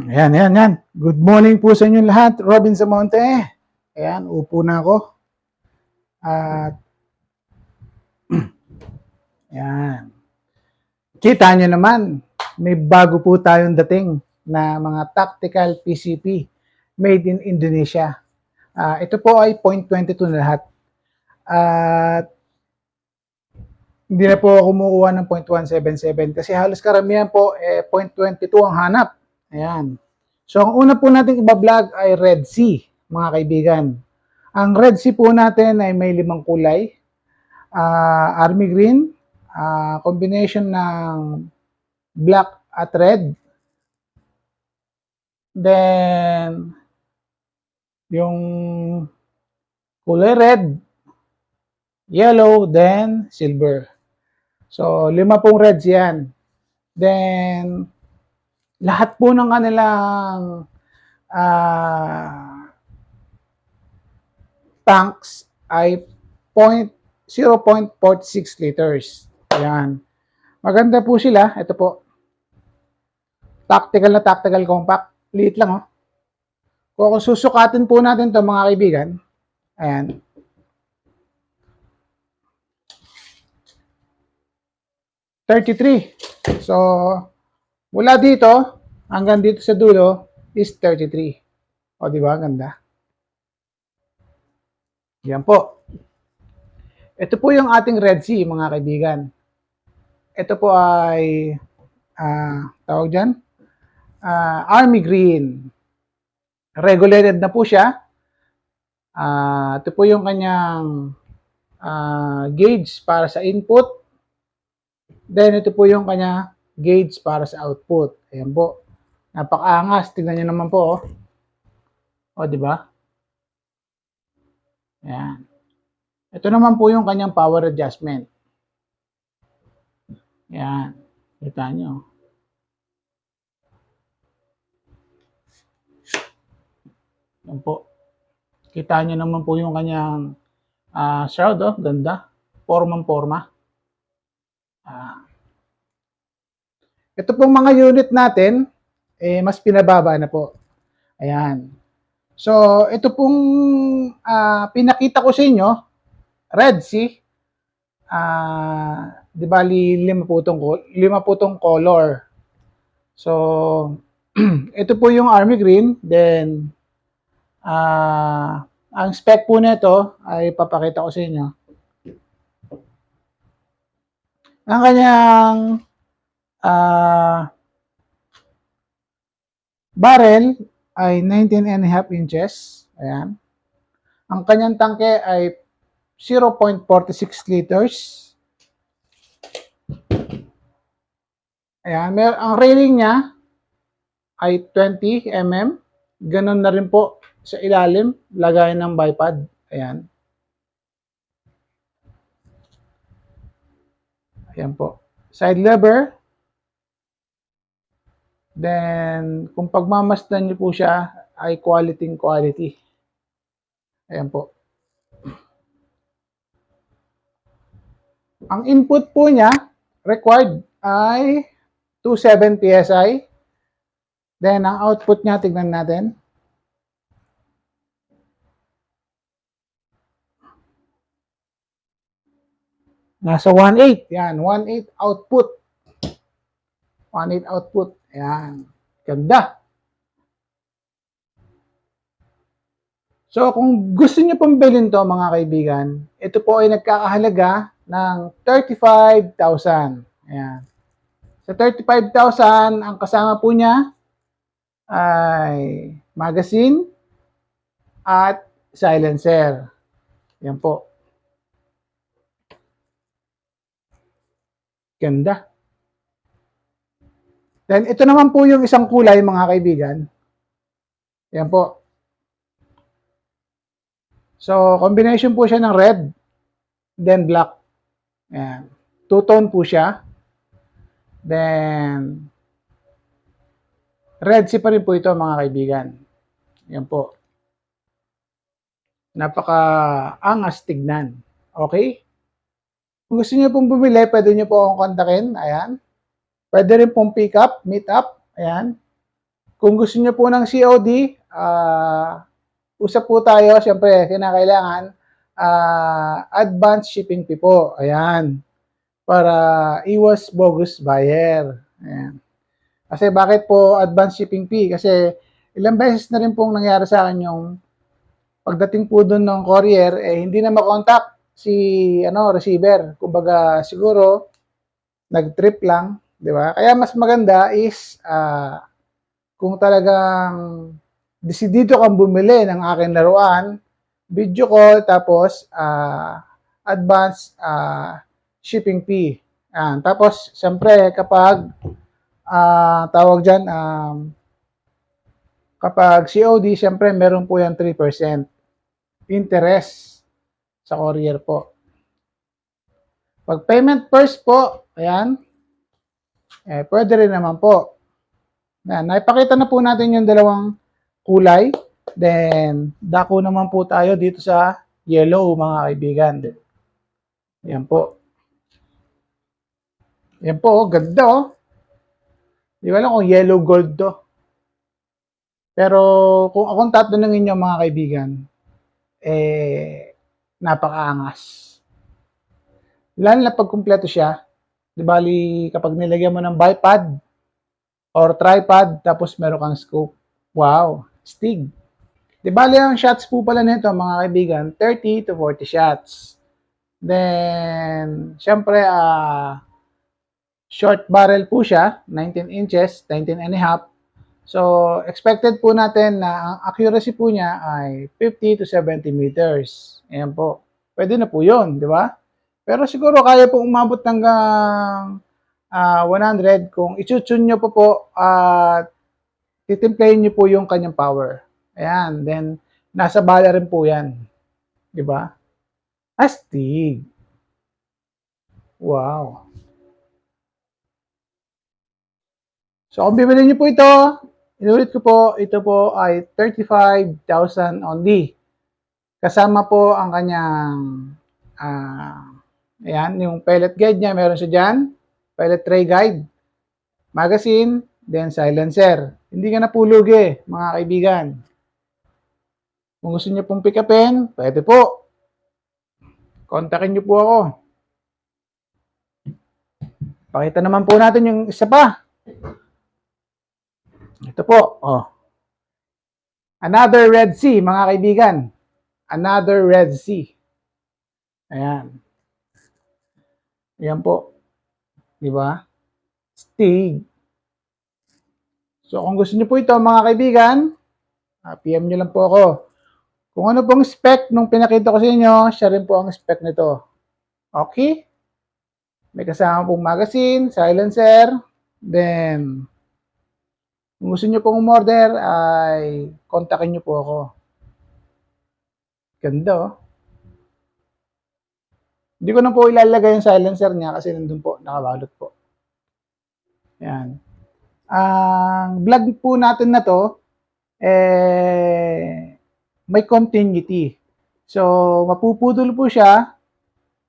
Ayan, ayan, ayan. Good morning po sa inyo lahat. Robin Samonte. Ayan, upo na ako. At, ayan. Kita nyo naman, may bago po tayong dating na mga tactical PCP made in Indonesia. Ito po ay 0.22 na lahat. At, hindi na po ako kumukuha ng 0.177 kasi halos karamihan po 0.22 ang hanap. Ayan. So, ang una po natin ibablog ay Red Sea, mga kaibigan. Ang Red Sea po natin ay may 5 kulay. Army green, combination ng black at red. Then, yung kulay red, yellow, then silver. So, 5 pong reds yan. Then, lahat po ng kanilang tanks ay 0.46 liters. Ayan. Maganda po sila. Ito po. Tactical na tactical compact. Liit lang, oh. Kung susukatin po natin ito, mga kaibigan. Ayan. $33. So, mula dito hanggang dito sa dulo is 33. O, di ba? Ganda. Yan po. Ito po yung ating Red Sea, mga kaibigan. Ito po ay tawag dyan, Army Green. Regulated na po siya. Ito po yung kanyang gauge para sa input. Then, ito po yung kanya gauge para sa output. Ayan po. Napakaangas. Tingnan nyo naman po. O, di ba? Ayan. Ito naman po yung kanyang power adjustment. Ayan. Kita nyo. Ayan po. Kita nyo naman po yung kanyang shroud. Oh. Ganda. Formang-forma. Ito pong mga unit natin, mas pinababa na po. Ayan. So, ito pong pinakita ko sa inyo, Red Sea, di bali 5 po itong color. So, ito po yung Army Green, then, ang spec po nito ay papakita ko sa inyo. Ang kanyang barrel ay 19.5 inches. Ayan. Ang kanyang tangke ay 0.46 liters. Ayan. Ang railing niya ay 20 mm. Ganon na rin po sa ilalim. Lagayan ng bipod. Ayan. Ayan po. Side lever. Then, kung pagmamasdan niyo po siya, ay quality. Ayan po. Ang input po niya, required, ay 27 PSI. Then, ang output niya, tignan natin. Nasa 1.8. Yan, 1.8 output. 1.8 output. Ayan. Ganda. So, kung gusto niyo pong bilhin to, mga kaibigan, ito po ay nagkakahalaga ng 35,000. Ayan. Sa 35,000, ang kasama po niya ay magazine at silencer. Yan po. Ganda. Then, ito naman po yung isang kulay, mga kaibigan. Yan po. So, combination po siya ng red, then black. Ayan. Two-tone po siya. Then, red sea pa rin po ito, mga kaibigan. Yan po. Napaka-angas tignan. Okay? Kung gusto niyo pong bumili, pwede niyo po akong kontakin. Ayan. Pwede rin pong pick up, meet up. Ayan. Kung gusto niyo po ng COD, usap po tayo. Siyempre, kinakailangan advance shipping fee po. Ayan. Para iwas bogus buyer. Ayan. Kasi bakit po advance shipping fee? Kasi ilang beses na rin pong nangyari sa akin yung pagdating po doon ng courier, hindi na makontakt si receiver. Kumbaga, siguro, nag-trip lang, di ba? Kaya mas maganda is, kung talagang desidido kang bumili ng aking laruan, video call, tapos, advance shipping fee. Tapos, siyempre, kapag, tawag dyan, kapag COD, siyempre, meron po yan 3% interest sa courier po. Pag payment first po, ayan, pwede rin naman po. Naipakita na po natin yung dalawang kulay. Then, dako naman po tayo dito sa yellow, mga kaibigan. Ayan po. Ayan po, ganda oh. Di ba lang kung yellow gold to. Pero, kung akong tatanungin nyo mga kaibigan, napakaangas. Lalo na pag kumpleto siya, di bali kapag nilagyan mo ng bipod or tripod, tapos meron kang scope. Wow, stig. Di bali ang shots po pala nito mga kaibigan, 30 to 40 shots. Then, syempre, short barrel po siya, 19 inches, 19 and a half. So, expected po natin na ang accuracy po niya ay 50 to 70 meters. Ayan po. Pwede na po yun, di ba? Pero siguro kaya po umabot hanggang 100 kung i-tune nyo po at titimplayin nyo po yung kanyang power. Ayan. Then, nasa bala rin po yan. Di ba? Astig. Wow. So, kung bibili nyo po ito, inulit ko po, ito po ay 35,000 only. Kasama po ang kanyang ayan, yung pellet guide niya, meron siya dyan. Pellet tray guide. Magazine, then silencer. Hindi ka na pulugi, mga kaibigan. Kung gusto niyo pong pick upin, pwede po. Kontakin niyo po ako. Pakita naman po natin yung isa pa. Ito po, oh. Another Red Sea, mga kaibigan. Another Red Sea. Ayan. Ayan po. Di ba? Stig. So, kung gusto niyo po ito, mga kaibigan, PM niyo lang po ako. Kung ano pong spec nung pinakita ko sa inyo, siya rin po ang spec nito. Okay? May kasama pong magazine, silencer, then, kung gusto niyo pong umorder, ay kontakin niyo po ako. Ganda, oh. Hindi ko na po ilalagay yung silencer niya kasi nandun po, nakabalot po. Ayan. Ang vlog po natin na to, may continuity. So, mapupudol po siya,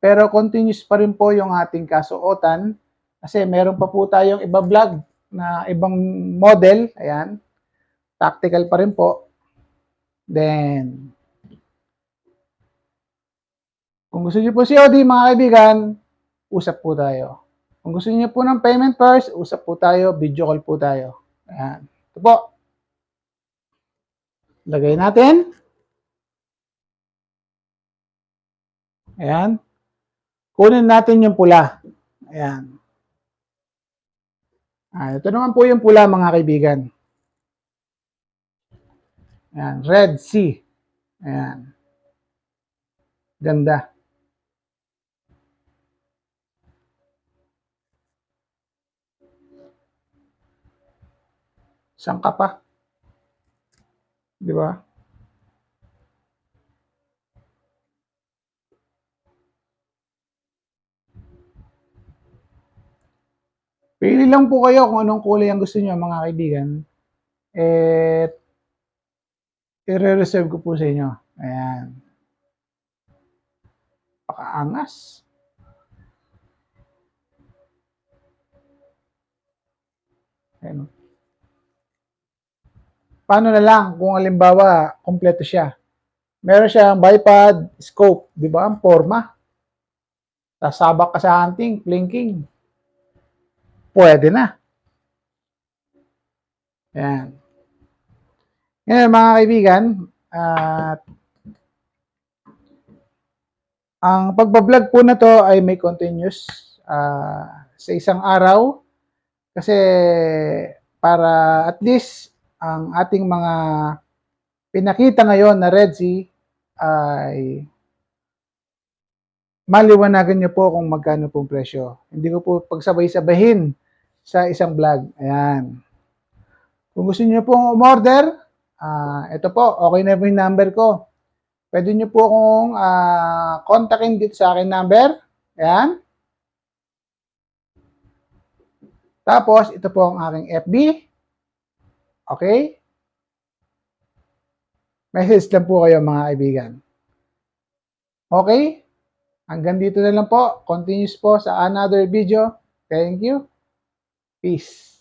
pero continuous pa rin po yung ating kasuotan kasi meron pa po tayong iba vlog na ibang model. Ayan. Tactical pa rin po. Then, kung gusto niyo po COD, mga kaibigan, usap po tayo. Kung gusto niyo po ng payment first, usap po tayo, video call po tayo. Ayan. Ito po. Lagay natin. Ayan. Kunin natin yung pula. Ayan. Ito naman po yung pula, mga kaibigan. Ayan. Red Sea. Ayan. Ganda. Sangka pa. Di ba? Pili lang po kayo kung anong kulay ang gusto niyo, mga kaibigan. I-reserve ko po sa inyo. Ayan. Pakaangas. Ayan. Paano na lang kung halimbawa kompleto siya? Meron siyang bipod, scope, di ba? Ang forma. Sasabak ka sa hunting, plinking. Pwede na. Yan. Ngayon mga kaibigan, ang pagbablog po na to ay may continuous sa isang araw kasi para at least ang ating mga pinakita ngayon na Red Sea ay maliwanagan niyo po kung magkano pong presyo. Hindi ko po pagsabay-sabahin sa isang vlog. Ayan. Kung gusto niyo pong umorder, ito po, okay na po yung number ko. Pwede niyo po akong kontakin dito sa akin number. Ayan. Tapos, ito po ang aking FB. Okay? Message lang po kayo mga kaibigan. Okay? Hanggang dito na lang po. Continuous po sa another video. Thank you. Peace.